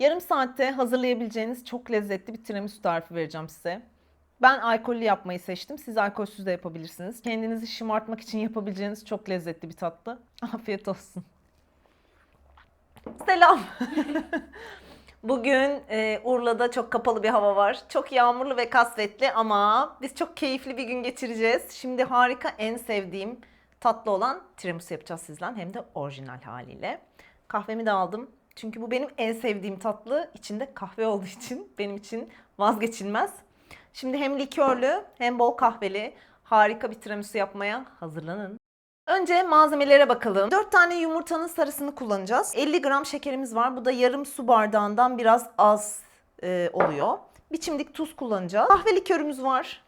Yarım saatte hazırlayabileceğiniz çok lezzetli bir tiramisu tarifi vereceğim size. Ben alkollü yapmayı seçtim. Siz alkolsüz de yapabilirsiniz. Kendinizi şımartmak için yapabileceğiniz çok lezzetli bir tatlı. Afiyet olsun. Selam. Bugün Urla'da çok kapalı bir hava var. Çok yağmurlu ve kasvetli ama biz çok keyifli bir gün geçireceğiz. Şimdi harika, en sevdiğim tatlı olan tiramisu yapacağız sizden. Hem de orijinal haliyle. Kahvemi de aldım. Çünkü bu benim en sevdiğim tatlı. İçinde kahve olduğu için benim için vazgeçilmez. Şimdi hem likörlü hem bol kahveli harika bir tiramisu yapmaya hazırlanın. Önce malzemelere bakalım. 4 tane yumurtanın sarısını kullanacağız. 50 gram şekerimiz var. Bu da yarım su bardağından biraz az oluyor. Bir çimdik tuz kullanacağız. Kahve likörümüz var.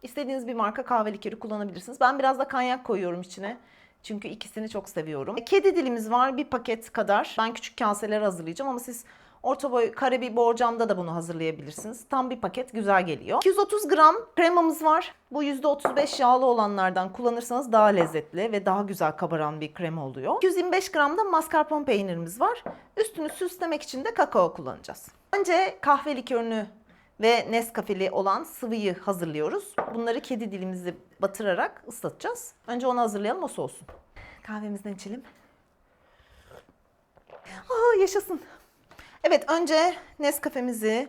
İstediğiniz bir marka kahve likörü kullanabilirsiniz. Ben biraz da kanyak koyuyorum içine. Çünkü ikisini çok seviyorum. Kedi dilimiz var, bir paket kadar. Ben küçük kaseler hazırlayacağım ama siz orta boy kare bir borcamda da bunu hazırlayabilirsiniz. Tam bir paket, güzel geliyor. 230 gram kremamız var. Bu %35 yağlı olanlardan kullanırsanız daha lezzetli ve daha güzel kabaran bir krema oluyor. 225 gram da mascarpone peynirimiz var. Üstünü süslemek için de kakao kullanacağız. Önce kahve likörünü ve Nescafe'li olan sıvıyı hazırlıyoruz. Bunları kedi dilimizi batırarak ıslatacağız. Önce onu hazırlayalım, o soğusun. Kahvemizden içelim. Aa, yaşasın. Evet, önce Nescafe'mizi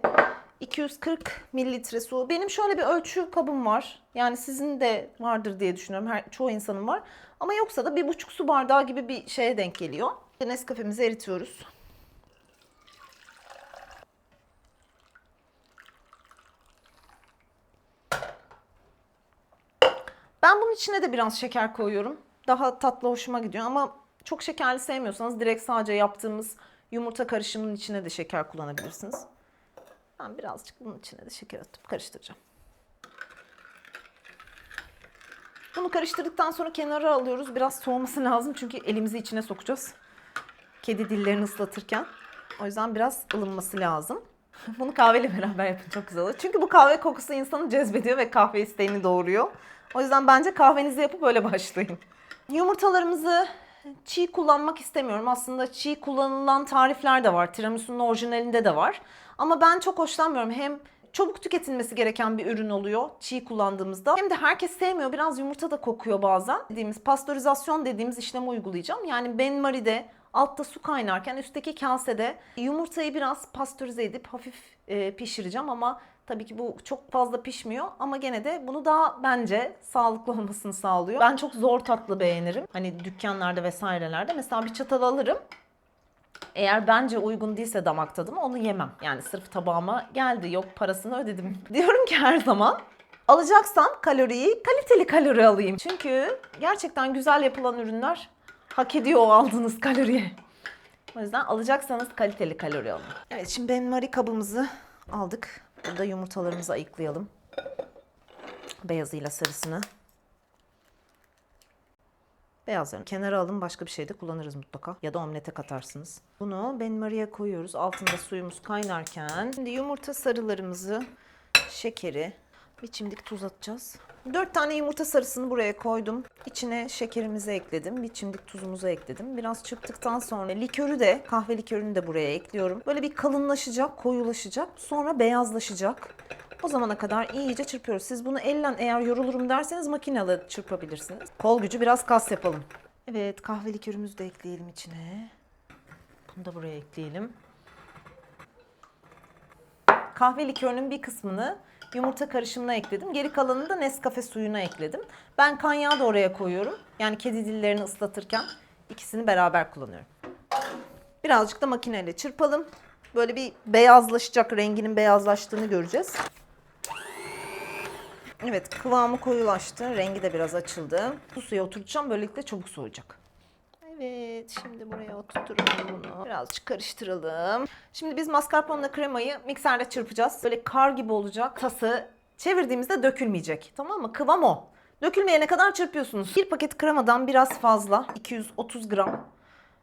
240 mililitre su. Benim şöyle bir ölçü kabım var. Yani sizin de vardır diye düşünüyorum. Çoğu insanın var. Ama yoksa da 1,5 su bardağı gibi bir şeye denk geliyor. Nescafe'mizi eritiyoruz. Ben bunun içine de biraz şeker koyuyorum. Daha tatlı, hoşuma gidiyor ama çok şekerli sevmiyorsanız direkt sadece yaptığımız yumurta karışımının içine de şeker kullanabilirsiniz. Ben birazcık bunun içine de şeker atıp karıştıracağım. Bunu karıştırdıktan sonra kenara alıyoruz. Biraz soğuması lazım çünkü elimizi içine sokacağız. Kedi dillerini ıslatırken. O yüzden biraz ılınması lazım. Bunu kahveyle beraber yapın, çok güzel olur. Çünkü bu kahve kokusu insanı cezbediyor ve kahve isteğini doğuruyor. O yüzden bence kahvenizi yapıp öyle başlayın. Yumurtalarımızı çiğ kullanmak istemiyorum. Aslında çiğ kullanılan tarifler de var. Tiramisu'nun orijinalinde de var. Ama ben çok hoşlanmıyorum. Hem çabuk tüketilmesi gereken bir ürün oluyor çiğ kullandığımızda. Hem de herkes sevmiyor. Biraz yumurta da kokuyor bazen. Pastörizasyon dediğimiz işlemi uygulayacağım. Yani benmari'de altta su kaynarken üstteki kasede yumurtayı biraz pastörize edip hafif pişireceğim ama tabii ki bu çok fazla pişmiyor ama gene de bunu daha bence sağlıklı olmasını sağlıyor. Ben çok zor tatlı beğenirim. Hani dükkanlarda vesairelerde mesela bir çatal alırım. Eğer bence uygun değilse damak tadıma onu yemem. Yani sırf tabağıma geldi, yok parasını ödedim. Diyorum ki her zaman alacaksam kaloriyi kaliteli kalori alayım. Çünkü gerçekten güzel yapılan ürünler hak ediyor o aldığınız kaloriye. O yüzden alacaksanız kaliteli kalori alın. Evet, şimdi benmari kabımızı aldık. Burada yumurtalarımızı ayıklayalım. Beyazıyla sarısını. Beyazlarını kenara alın, başka bir şeyde kullanırız mutlaka. Ya da omlete katarsınız. Bunu benmariye koyuyoruz. Altında suyumuz kaynarken. Şimdi yumurta sarılarımızı, şekeri, bir çimdik tuz atacağız. 4 tane yumurta sarısını buraya koydum. İçine şekerimizi ekledim. Bir çimdik tuzumuzu ekledim. Biraz çırptıktan sonra likörü de, kahve likörünü de buraya ekliyorum. Böyle bir kalınlaşacak, koyulaşacak. Sonra beyazlaşacak. O zamana kadar iyice çırpıyoruz. Siz bunu elle eğer yorulurum derseniz makineyle çırpabilirsiniz. Kol gücü, biraz kas yapalım. Evet, kahve likörümüzü de ekleyelim içine. Bunu da buraya ekleyelim. Kahve likörünün bir kısmını yumurta karışımına ekledim. Geri kalanını da Nescafe suyuna ekledim. Ben kanyağı da oraya koyuyorum. Yani kedi dillerini ıslatırken ikisini beraber kullanıyorum. Birazcık da makineyle çırpalım. Böyle bir beyazlaşacak, renginin beyazlaştığını göreceğiz. Evet, kıvamı koyulaştı. Rengi de biraz açıldı. Bu suya oturtacağım. Böylelikle çabuk soğuyacak. Evet, şimdi buraya oturturalım bunu. Birazcık karıştıralım. Şimdi biz mascarpone'la kremayı mikserde çırpacağız. Böyle kar gibi olacak. Tası çevirdiğimizde dökülmeyecek. Tamam mı? Kıvam o. Dökülmeyene kadar çırpıyorsunuz. Bir paket kremadan biraz fazla. 230 gram.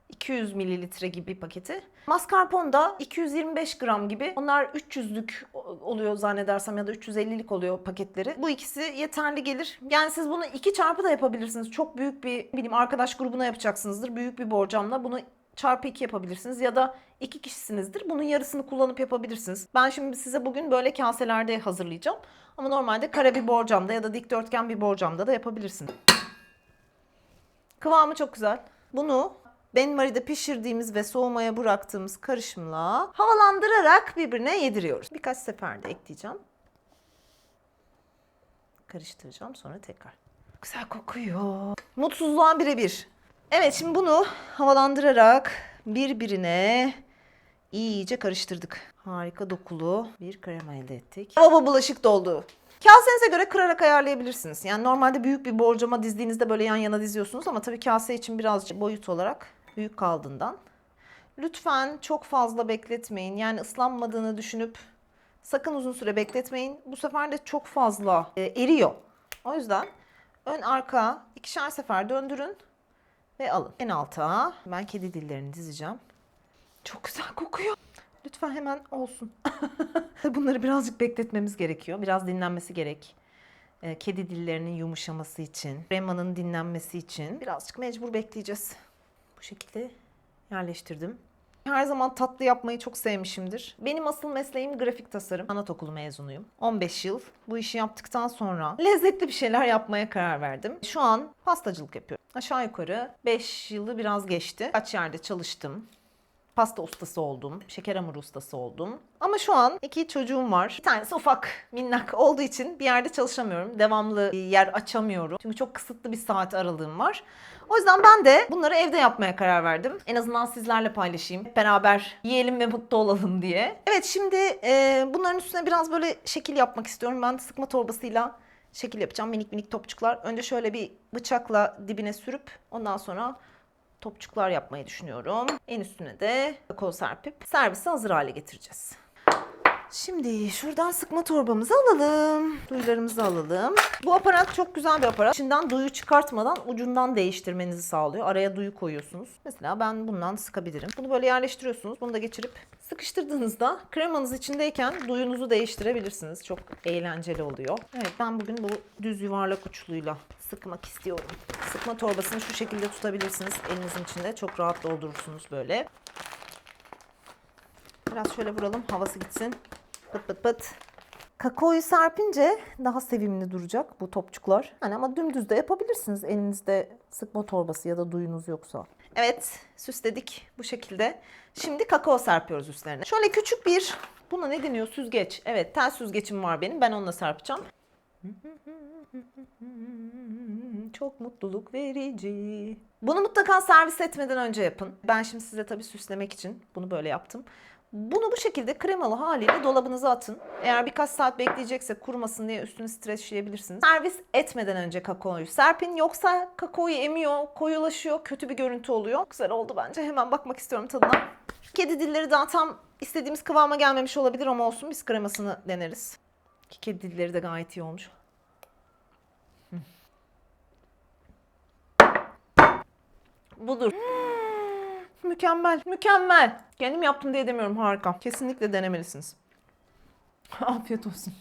200 mililitre gibi paketi. Mascarpone da 225 gram gibi. Onlar 300'lük oluyor zannedersem ya da 350'lik oluyor paketleri. Bu ikisi yeterli gelir. Yani siz bunu 2 çarpı da yapabilirsiniz. Çok büyük bir arkadaş grubuna yapacaksınızdır. Büyük bir borcamla bunu çarpı 2 yapabilirsiniz ya da 2 kişisinizdir. Bunun yarısını kullanıp yapabilirsiniz. Ben şimdi size bugün böyle kaselerde hazırlayacağım. Ama normalde kare bir borcamda ya da dikdörtgen bir borcamda da yapabilirsiniz. Kıvamı çok güzel. Bunu benmaride pişirdiğimiz ve soğumaya bıraktığımız karışımla havalandırarak birbirine yediriyoruz. Birkaç seferde ekleyeceğim. Karıştıracağım sonra tekrar. Güzel kokuyor. Mutsuzluğa birebir. Evet, şimdi bunu havalandırarak birbirine iyice karıştırdık. Harika dokulu bir krema elde ettik. Baba bulaşık doldu. Kasenize göre kırarak ayarlayabilirsiniz. Yani normalde büyük bir borcama dizdiğinizde böyle yan yana diziyorsunuz ama tabii kase için birazcık boyut olarak büyük kaldığından. Lütfen çok fazla bekletmeyin. Yani ıslanmadığını düşünüp sakın uzun süre bekletmeyin. Bu sefer de çok fazla eriyor. O yüzden ön arka ikişer sefer döndürün ve alın. En alta ben kedi dillerini dizeceğim. Çok güzel kokuyor. Lütfen hemen olsun. Bunları birazcık bekletmemiz gerekiyor. Biraz dinlenmesi gerek. Kedi dillerinin yumuşaması için, kremanın dinlenmesi için birazcık mecbur bekleyeceğiz. Bu şekilde yerleştirdim. Her zaman tatlı yapmayı çok sevmişimdir. Benim asıl mesleğim grafik tasarım. Sanat okulu mezunuyum. 15 yıl bu işi yaptıktan sonra lezzetli bir şeyler yapmaya karar verdim. Şu an pastacılık yapıyorum. Aşağı yukarı 5 yılı biraz geçti. Kaç yerde çalıştım. Pasta ustası oldum, şeker hamuru ustası oldum. Ama şu an 2 çocuğum var. Bir tanesi ufak, minnak olduğu için bir yerde çalışamıyorum. Devamlı bir yer açamıyorum. Çünkü çok kısıtlı bir saat aralığım var. O yüzden ben de bunları evde yapmaya karar verdim. En azından sizlerle paylaşayım. Hep beraber yiyelim ve mutlu olalım diye. Evet, şimdi bunların üstüne biraz böyle şekil yapmak istiyorum. Ben sıkma torbasıyla şekil yapacağım. Minik minik topçuklar. Önce şöyle bir bıçakla dibine sürüp ondan sonra topçuklar yapmayı düşünüyorum. En üstüne de kakao serpip servise hazır hale getireceğiz. Şimdi şuradan sıkma torbamızı alalım. Duyularımızı alalım. Bu aparat çok güzel bir aparat. İçinden duyu çıkartmadan ucundan değiştirmenizi sağlıyor. Araya duyu koyuyorsunuz. Mesela ben bundan sıkabilirim. Bunu böyle yerleştiriyorsunuz. Bunu da geçirip sıkıştırdığınızda kremanız içindeyken duyunuzu değiştirebilirsiniz. Çok eğlenceli oluyor. Evet, ben bugün bu düz yuvarlak uçluyla sıkmak istiyorum. Sıkma torbasını şu şekilde tutabilirsiniz. Elinizin içinde çok rahat doldurursunuz böyle. Biraz şöyle vuralım, havası gitsin. Pıt pıt pıt. Kakaoyu serpince daha sevimli duracak bu topçuklar. Yani ama dümdüz de yapabilirsiniz elinizde sıkma torbası ya da duyunuz yoksa. Evet, süsledik bu şekilde. Şimdi kakao serpiyoruz üstlerine. Şöyle küçük bir, buna ne deniyor? Süzgeç. Evet, tel süzgecim var benim. Ben onunla serpeceğim. Çok mutluluk verici. Bunu mutlaka servis etmeden önce yapın. Ben şimdi size tabii süslemek için bunu böyle yaptım. Bunu bu şekilde kremalı haliyle dolabınıza atın. Eğer birkaç saat bekleyecekse kurumasın diye üstünü streçleyebilirsiniz. Servis etmeden önce kakaoyu serpin. Yoksa kakaoyu emiyor, koyulaşıyor, kötü bir görüntü oluyor. Güzel oldu bence. Hemen bakmak istiyorum tadına. Kedi dilleri daha tam istediğimiz kıvama gelmemiş olabilir ama olsun, biz kremasını deneriz. Kedi dilleri de gayet iyi olmuş. Budur. Mükemmel, mükemmel. Kendim yaptım diye demiyorum, harika. Kesinlikle denemelisiniz. Afiyet olsun.